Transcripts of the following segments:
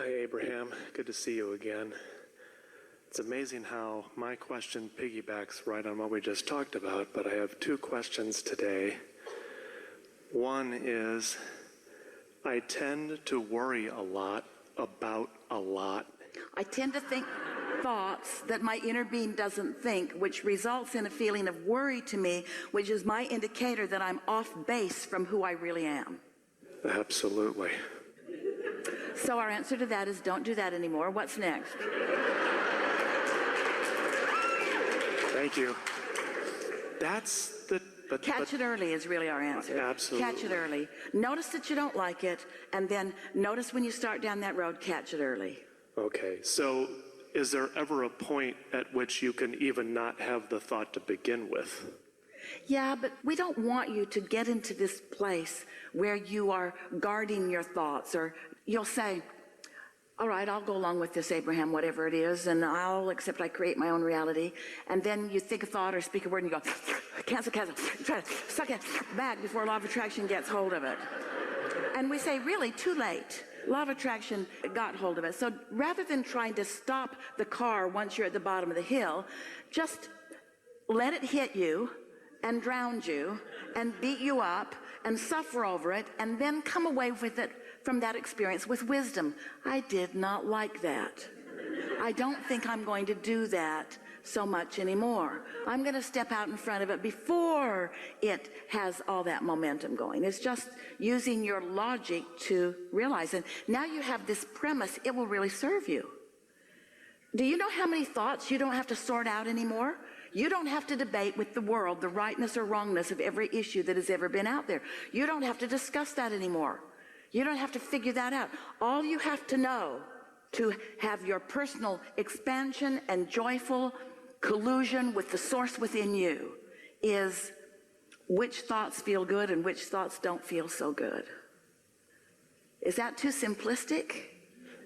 Hi, Abraham. Good to see you again. It's amazing how my question piggybacks right on what we just talked about, but I have two questions today. One is, I tend to worry a lot about a lot. I tend to think thoughts that my inner being doesn't think, which results in a feeling of worry to me, which is my indicator that I'm off base from who I really am. Absolutely. So our answer to that is don't do that anymore. What's next? Thank you. Catch it early is really our answer. Absolutely. Catch it early. Notice that you don't like it, and then notice when you start down that road, catch it early. Okay, so is there ever a point at which you can even not have the thought to begin with? Yeah, but we don't want you to get into this place where you are guarding your thoughts, or you'll say, all right, I'll go along with this, Abraham, whatever it is, and I'll accept I create my own reality. And then you think a thought or speak a word and you go, cancel, try to suck it back before law of attraction gets hold of it. And we say, really, too late. Law of attraction got hold of it. So rather than trying to stop the car once you're at the bottom of the hill, just let it hit you and drown you and beat you up and suffer over it, and then come away with it from that experience with wisdom. I did not like that. I don't think I'm going to do that so much anymore. I'm going to step out in front of it before it has all that momentum going. It's just using your logic to realize it. Now you have this premise, it will really serve you. Do you know how many thoughts you don't have to sort out anymore? You don't have to debate with the world the rightness or wrongness of every issue that has ever been out there. You don't have to discuss that anymore. You don't have to figure that out. All you have to know to have your personal expansion and joyful collusion with the source within you is which thoughts feel good and which thoughts don't feel so good. Is that too simplistic?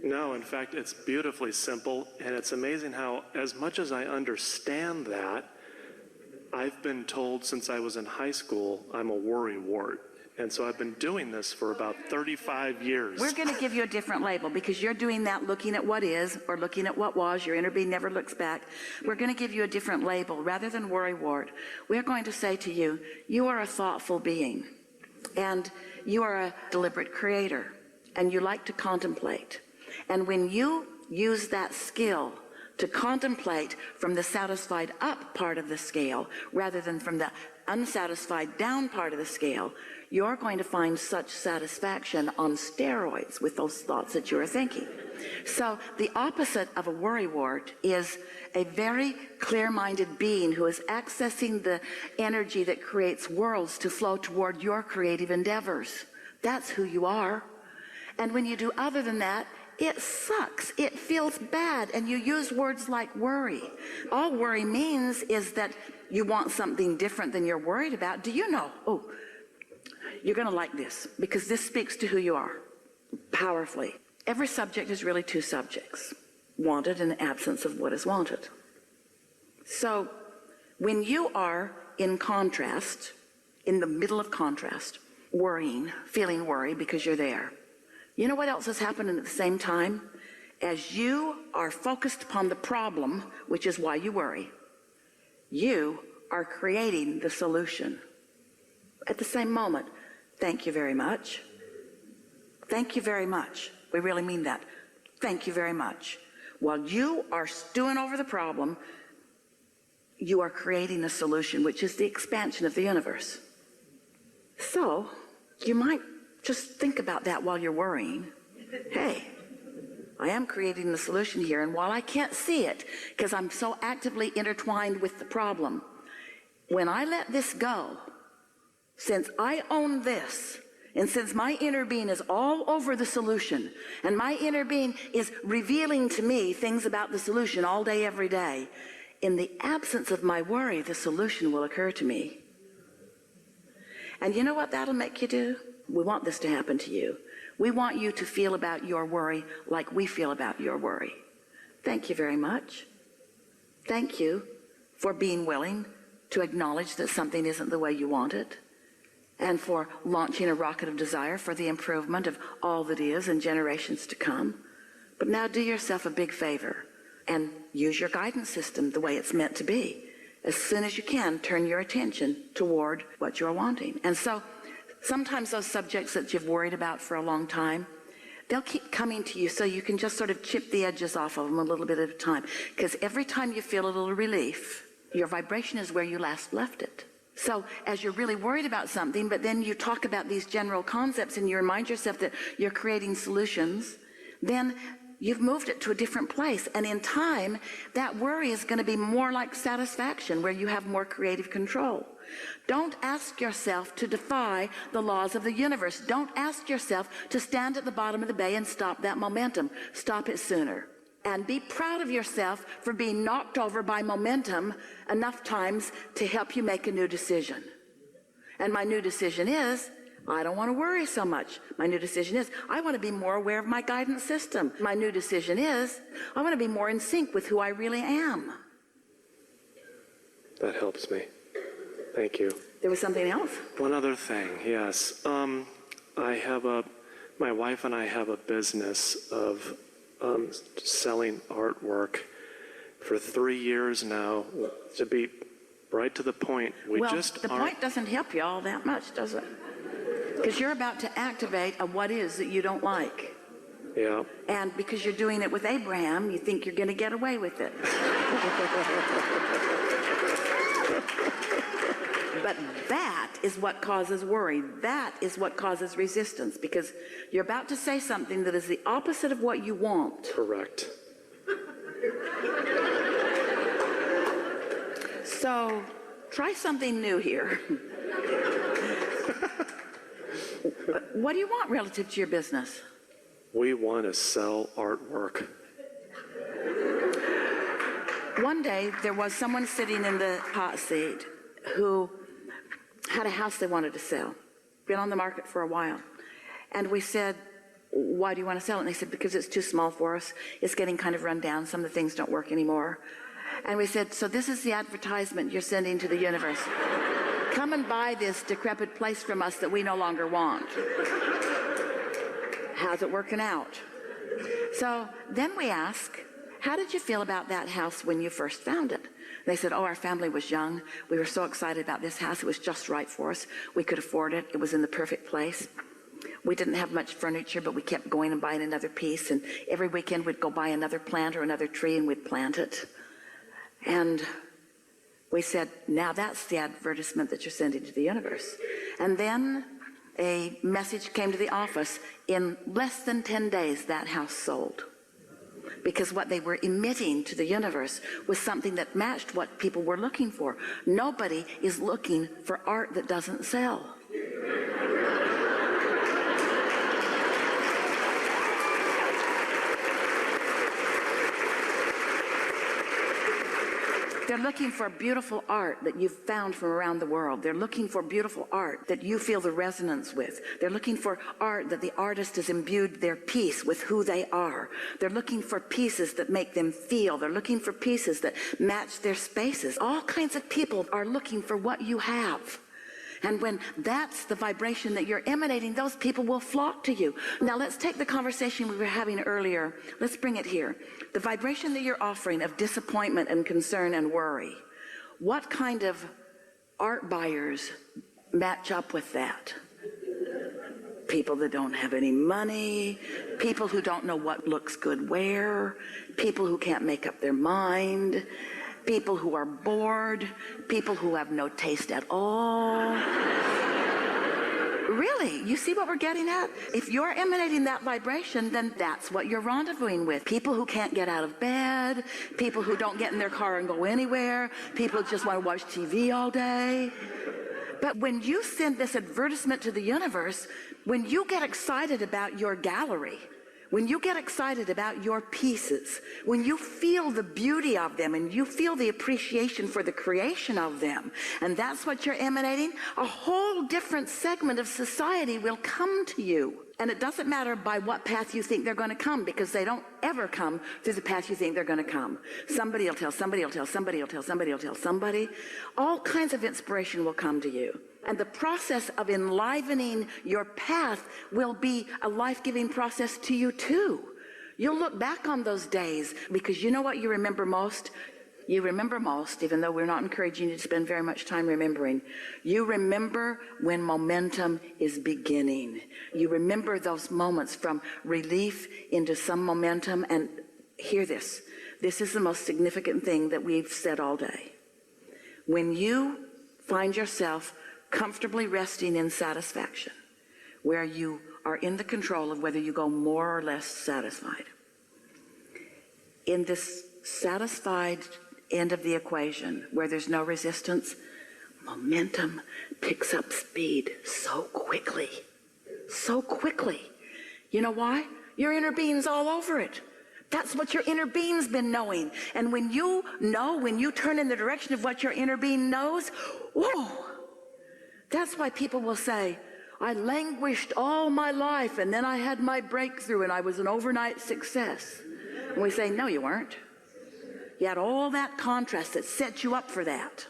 No, in fact, it's beautifully simple, and it's amazing how, as much as I understand that, I've been told since I was in high school I'm a worrywart. And so I've been doing this for about 35 years. We're going to give you a different label because you're doing that looking at what is or looking at what was. Your inner being never looks back. We're going to give you a different label. Rather than worrywart, we're going to say to you, you are a thoughtful being, and you are a deliberate creator, and you like to contemplate. And when you use that skill to contemplate from the satisfied up part of the scale rather than from the unsatisfied down part of the scale, you're going to find such satisfaction on steroids with those thoughts that you are thinking. So the opposite of a worrywart is a very clear-minded being who is accessing the energy that creates worlds to flow toward your creative endeavors. That's who you are. And when you do other than that, it sucks, it feels bad, and you use words like worry. All worry means is that you want something different than you're worried about. Do you know? Oh, you're going to like this, because this speaks to who you are powerfully. Every subject is really two subjects, wanted and absence of what is wanted. So when you are in contrast, in the middle of contrast, worrying, feeling worry because you're there, you know what else is happening at the same time? As you are focused upon the problem, which is why you worry, you are creating the solution. At the same moment, thank you very much. Thank you very much. We really mean that. Thank you very much. While you are stewing over the problem, you are creating a solution, which is the expansion of the universe. So, you might just think about that while you're worrying. Hey, I am creating the solution here, and while I can't see it, because I'm so actively intertwined with the problem, when I let this go, since I own this, and since my inner being is all over the solution, and my inner being is revealing to me things about the solution all day, every day, in the absence of my worry, the solution will occur to me. And you know what that'll make you do? We want this to happen to you. We want you to feel about your worry like we feel about your worry. Thank you very much. Thank you for being willing to acknowledge that something isn't the way you want it, and for launching a rocket of desire for the improvement of all that is in generations to come. But now do yourself a big favor and use your guidance system the way it's meant to be. As soon as you can, turn your attention toward what you're wanting. And so sometimes those subjects that you've worried about for a long time, they'll keep coming to you so you can just sort of chip the edges off of them a little bit at a time. Because every time you feel a little relief, your vibration is where you last left it. So as you're really worried about something, but then you talk about these general concepts and you remind yourself that you're creating solutions, then you've moved it to a different place. And in time, that worry is going to be more like satisfaction, where you have more creative control. Don't ask yourself to defy the laws of the universe. Don't ask yourself to stand at the bottom of the bay and stop that momentum. Stop it sooner. And be proud of yourself for being knocked over by momentum enough times to help you make a new decision. And my new decision is, I don't want to worry so much. My new decision is, I want to be more aware of my guidance system. My new decision is, I want to be more in sync with who I really am. That helps me. Thank you. There was something else? One other thing, yes. My wife and I have a business of selling artwork for 3 years now. To be right to the point, the point doesn't help you all that much, does it? Because you're about to activate a what is that you don't like. Yeah. And because you're doing it with Abraham, you think you're going to get away with it. But that is what causes worry. That is what causes resistance, because you're about to say something that is the opposite of what you want. Correct. So try something new here. What do you want relative to your business? We want to sell artwork. One day, there was someone sitting in the hot seat who had a house they wanted to sell. Been on the market for a while. And we said, why do you want to sell it? And they said, because it's too small for us. It's getting kind of run down. Some of the things don't work anymore. And we said, so this is the advertisement you're sending to the universe. Come and buy this decrepit place from us that we no longer want. How's it working out? So then we ask, how did you feel about that house when you first found it? They said, our family was young. We were so excited about this house. It was just right for us. We could afford it. It was in the perfect place. We didn't have much furniture, but we kept going and buying another piece. And every weekend we'd go buy another plant or another tree and we'd plant it. And we said, now that's the advertisement that you're sending to the universe. And then a message came to the office. In less than 10 days, that house sold. Because what they were emitting to the universe was something that matched what people were looking for. Nobody is looking for art that doesn't sell. They're looking for beautiful art that you've found from around the world. They're looking for beautiful art that you feel the resonance with. They're looking for art that the artist has imbued their piece with who they are. They're looking for pieces that make them feel. They're looking for pieces that match their spaces. All kinds of people are looking for what you have. And when that's the vibration that you're emanating, those people will flock to you. Now let's take the conversation we were having earlier. Let's bring it here. The vibration that you're offering of disappointment and concern and worry, what kind of art buyers match up with that? People that don't have any money, people who don't know what looks good where, people who can't make up their mind, people who are bored, people who have no taste at all. Really, you see what we're getting at? If you're emanating that vibration, then that's what you're rendezvousing with. People who can't get out of bed, people who don't get in their car and go anywhere, people who just want to watch TV all day. But when you send this advertisement to the universe, when you get excited about your gallery, when you get excited about your pieces, when you feel the beauty of them and you feel the appreciation for the creation of them, and that's what you're emanating, a whole different segment of society will come to you. And it doesn't matter by what path you think they're going to come, because they don't ever come through the path you think they're going to come. Somebody will tell somebody will tell somebody will tell somebody will tell somebody. All kinds of inspiration will come to you. And the process of enlivening your path will be a life-giving process to you too. You'll look back on those days because you know what you remember most? You remember most, even though we're not encouraging you to spend very much time remembering. You remember when momentum is beginning. You remember those moments from relief into some momentum. And hear this. This is the most significant thing that we've said all day. When you find yourself comfortably resting in satisfaction, where you are in the control of whether you go more or less satisfied. In this satisfied end of the equation, where there's no resistance, momentum picks up speed so quickly. So quickly. You know why? Your inner being's all over it. That's what your inner being's been knowing. And when you know, when you turn in the direction of what your inner being knows, whoa! That's why people will say, I languished all my life and then I had my breakthrough and I was an overnight success. And we say, no, you weren't. You had all that contrast that set you up for that.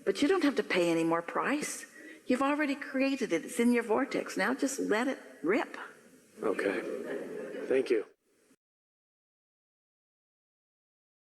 But you don't have to pay any more price. You've already created it. It's in your vortex. Now just let it rip. Okay. Thank you.